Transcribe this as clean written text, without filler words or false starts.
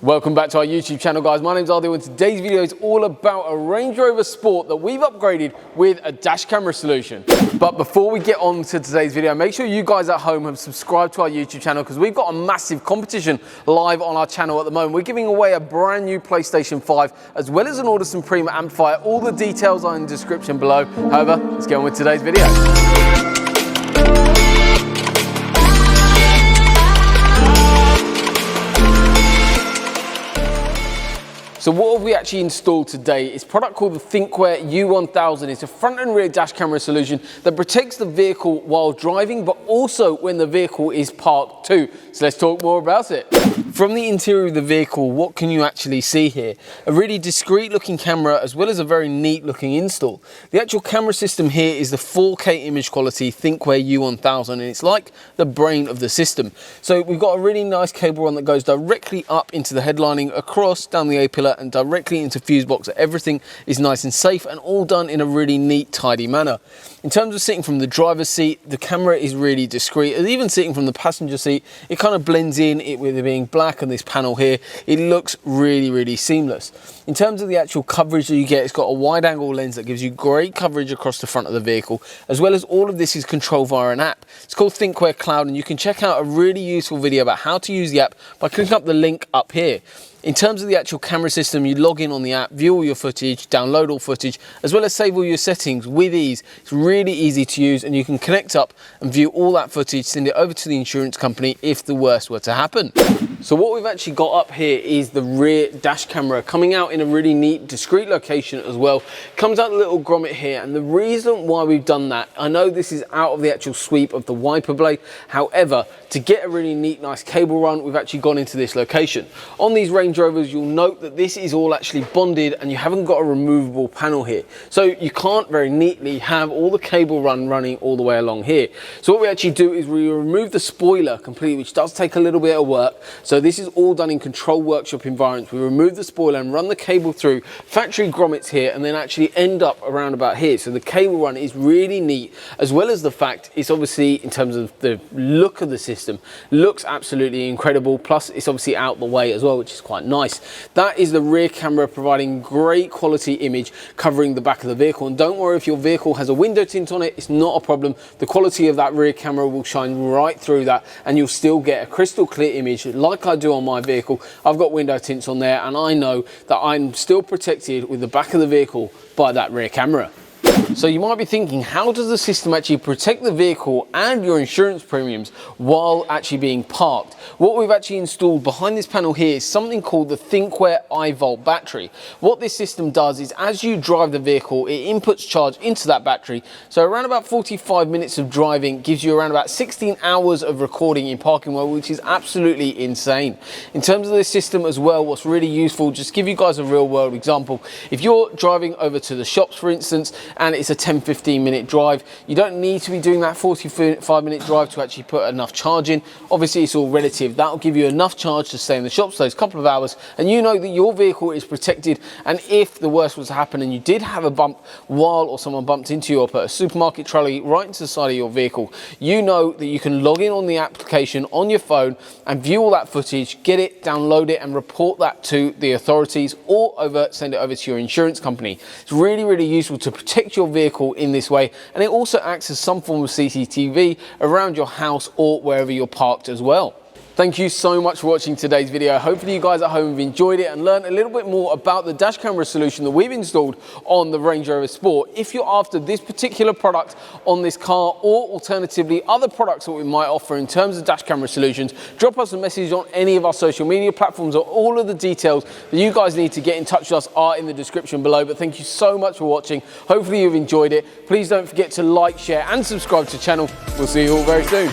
Welcome back to our YouTube channel, guys. My name's Ardil and today's video is all about a Range Rover Sport that we've upgraded with a dash camera solution. But before we get on to today's video, make sure you guys at home have subscribed to our YouTube channel because we've got a massive competition live on our channel at the moment. We're giving away a brand new PlayStation 5 as well as an Audison Premium amplifier. All the details are in the description below. However, let's get on with today's video. So what have we actually installed today? It's a product called the Thinkware U1000. It's a front and rear dash camera solution that protects the vehicle while driving, but also when the vehicle is parked too. So let's talk more about it. From the interior of the vehicle, what can you actually see here? A really discreet looking camera as well as a very neat looking install. The actual camera system here is the 4K image quality Thinkware U1000 and it's like the brain of the system. So we've got a really nice cable run that goes directly up into the headlining, across down the A-pillar and directly into fuse box. Everything is nice and safe and all done in a really neat, tidy manner. In terms of sitting from the driver's seat, the camera is really discreet. And even sitting from the passenger seat, it kind of blends in, with it being black and this panel here, it looks really, really seamless. In terms of the actual coverage that you get, it's got a wide angle lens that gives you great coverage across the front of the vehicle, as well as all of this is controlled via an app. It's called Thinkware Cloud and you can check out a really useful video about how to use the app by clicking up the link up here. In terms of the actual camera system, you log in on the app, view all your footage, download all footage, as well as save all your settings with ease. It's really easy to use and you can connect up and view all that footage, send it over to the insurance company if the worst were to happen. So what we've actually got up here is the rear dash camera coming out in a really neat, discreet location as well. Comes out a little grommet here, and the reason why we've done that, I know this is out of the actual sweep of the wiper blade. However, to get a really neat, nice cable run, we've actually gone into this location. On these Range Rovers, you'll note that this is all actually bonded and you haven't got a removable panel here. So you can't very neatly have all the cable run running all the way along here. So what we actually do is we remove the spoiler completely, which does take a little bit of work. So this is all done in controlled workshop environments. We remove the spoiler and run the cable through factory grommets here and then actually end up around about here. So the cable run is really neat, as well as the fact it's obviously, in terms of the look of the system, looks absolutely incredible. Plus it's obviously out the way as well, which is quite nice. That is the rear camera providing great quality image covering the back of the vehicle. And don't worry if your vehicle has a window tint on it, it's not a problem. The quality of that rear camera will shine right through that and you'll still get a crystal clear image like I do on my vehicle. I've got window tints on there and I know that I'm still protected with the back of the vehicle by that rear camera. So you might be thinking, how does the system actually protect the vehicle and your insurance premiums while actually being parked? What we've actually installed behind this panel here is something called the Thinkware iVolt battery. What this system does is as you drive the vehicle, it inputs charge into that battery. So around about 45 minutes of driving gives you around about 16 hours of recording in parking mode, which is absolutely insane. In terms of this system as well, what's really useful, just give you guys a real world example. If you're driving over to the shops, for instance, and it's a 10-15 minute drive, you don't need to be doing that 45-minute drive to actually put enough charge in. Obviously it's all relative. That'll give you enough charge to stay in the shops those couple of hours and you know that your vehicle is protected, and if the worst was to happen and you did have a bump or someone bumped into you or put a supermarket trolley right into the side of your vehicle, you know that you can log in on the application on your phone and view all that footage, get it, download it and report that to the authorities or send it over to your insurance company. It's really useful to protect your vehicle in this way, and it also acts as some form of CCTV around your house or wherever you're parked as well. Thank you so much for watching today's video. Hopefully you guys at home have enjoyed it and learned a little bit more about the dash camera solution that we've installed on the Range Rover Sport. If you're after this particular product on this car, or alternatively other products that we might offer in terms of dash camera solutions, drop us a message on any of our social media platforms, or all of the details that you guys need to get in touch with us are in the description below. But thank you so much for watching. Hopefully you've enjoyed it. Please don't forget to like, share and subscribe to the channel. We'll see you all very soon.